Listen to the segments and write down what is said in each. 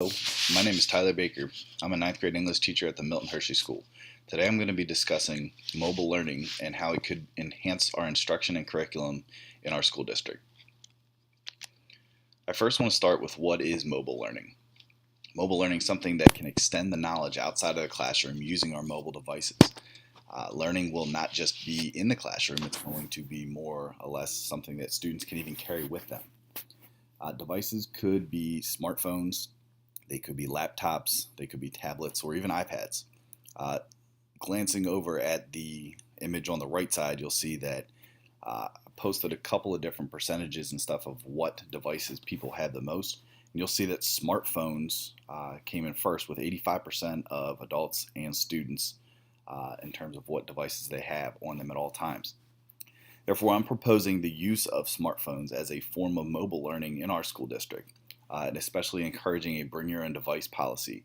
Hello, my name is Tyler Baker. I'm a ninth grade English teacher at the Milton Hershey School. Today I'm going to be discussing mobile learning and how it could enhance our instruction and curriculum in our school district. I first want to start with what is mobile learning. Mobile learning is something that can extend the knowledge outside of the classroom using our mobile devices. Learning will not just be in the classroom, it's going to be more or less something that students can even carry with them. Devices could be smartphones, they could be laptops, they could be tablets, or even iPads. Glancing over at the image on the right side, you'll see that I posted a couple of different percentages and stuff of what devices people have the most. And you'll see that smartphones came in first with 85% of adults and students in terms of what devices they have on them at all times. Therefore, I'm proposing the use of smartphones as a form of mobile learning in our school district, and especially encouraging a bring your own device policy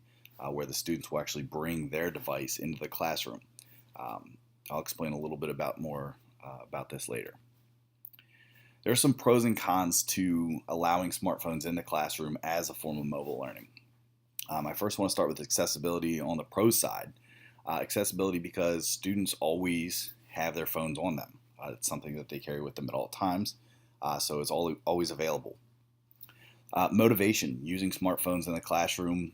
where the students will actually bring their device into the classroom. I'll explain a little bit more about this later. There are some pros and cons to allowing smartphones in the classroom as a form of mobile learning. I first want to start with accessibility on the pros side. Accessibility because students always have their phones on them. It's something that they carry with them at all times, so it's always available. Motivation. Using smartphones in the classroom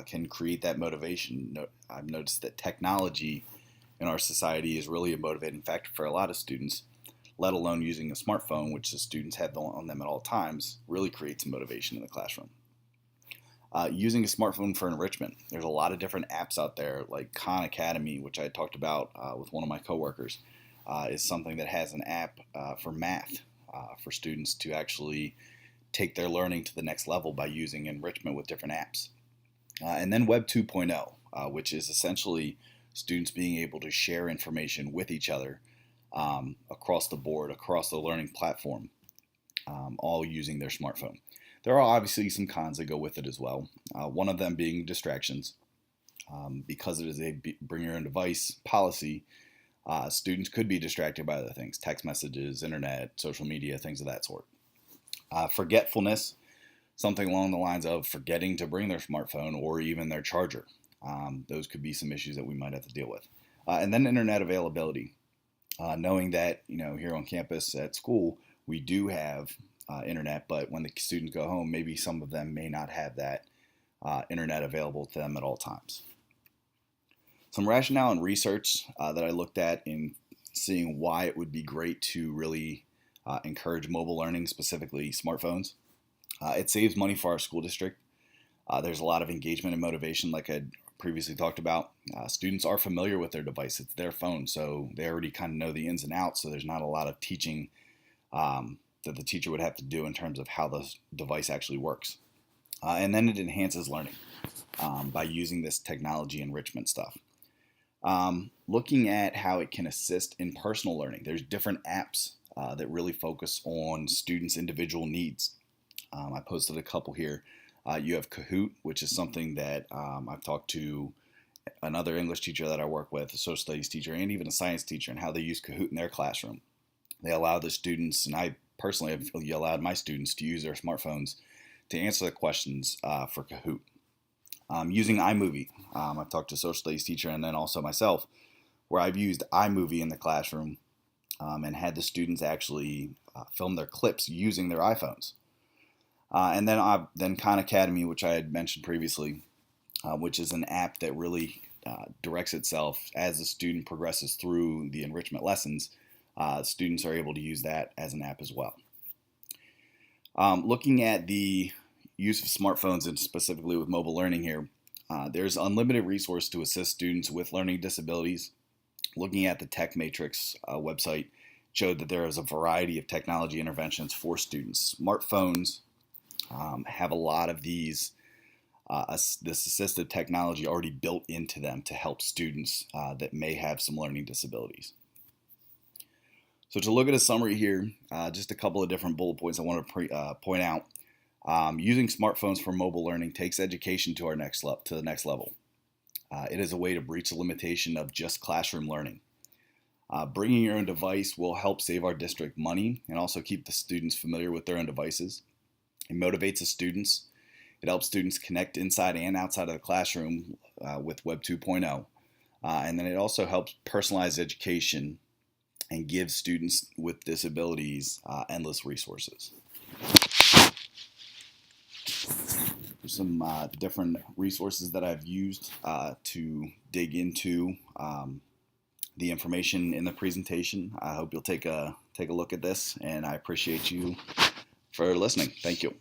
can create that motivation. I've noticed that technology in our society is really a motivating factor for a lot of students, let alone using a smartphone, which the students have on them at all times, really creates motivation in the classroom. Using a smartphone for enrichment. There's a lot of different apps out there like Khan Academy, which I talked about with one of my coworkers, is something that has an app for math for students to actually take their learning to the next level by using enrichment with different apps. And then Web 2.0, which is essentially students being able to share information with each other across the board, across the learning platform, all using their smartphone. There are obviously some cons that go with it as well. One of them being distractions. Because it is a bring your own device policy, students could be distracted by other things, text messages, internet, social media, things of that sort. Forgetfulness, something along the lines of forgetting to bring their smartphone or even their charger. Those could be some issues that we might have to deal with. And then internet availability. Knowing that, here on campus at school, we do have internet, but when the students go home, maybe some of them may not have that internet available to them at all times. Some rationale and research that I looked at in seeing why it would be great to really encourage mobile learning, specifically smartphones. It saves money for our school district. There's a lot of engagement and motivation, like I previously talked about. Students are familiar with their device. It's their phone, so they already kind of know the ins and outs, so there's not a lot of teaching that the teacher would have to do in terms of how the device actually works. And then it enhances learning by using this technology enrichment stuff. Looking at how it can assist in personal learning. There's different apps that really focus on students' individual needs. I posted a couple here. You have Kahoot, which is something that I've talked to another English teacher that I work with, a social studies teacher, and even a science teacher, and how they use Kahoot in their classroom. They allow the students, and I personally have allowed my students to use their smartphones to answer the questions for Kahoot. Using iMovie, I've talked to a social studies teacher and then also myself, where I've used iMovie in the classroom and had the students actually film their clips using their iPhones. And then Khan Academy, which I had mentioned previously, which is an app that really directs itself as the student progresses through the enrichment lessons. Students are able to use that as an app as well. Looking at the use of smartphones and specifically with mobile learning here, there's unlimited resource to assist students with learning disabilities. Looking at the Tech Matrix website showed that there is a variety of technology interventions for students. Smartphones have a lot of this assistive technology already built into them to help students that may have some learning disabilities. So to look at a summary here, just a couple of different bullet points I want to point out. Using smartphones for mobile learning takes education to the next level. It is a way to breach the limitation of just classroom learning. Bringing your own device will help save our district money and also keep the students familiar with their own devices. It motivates the students It helps students connect inside and outside of the classroom with Web 2.0. And then it also helps personalize education and gives students with disabilities endless resources. There's some different resources that I've used to dig into the information in the presentation. I hope you'll take a look at this, and I appreciate you for listening. Thank you.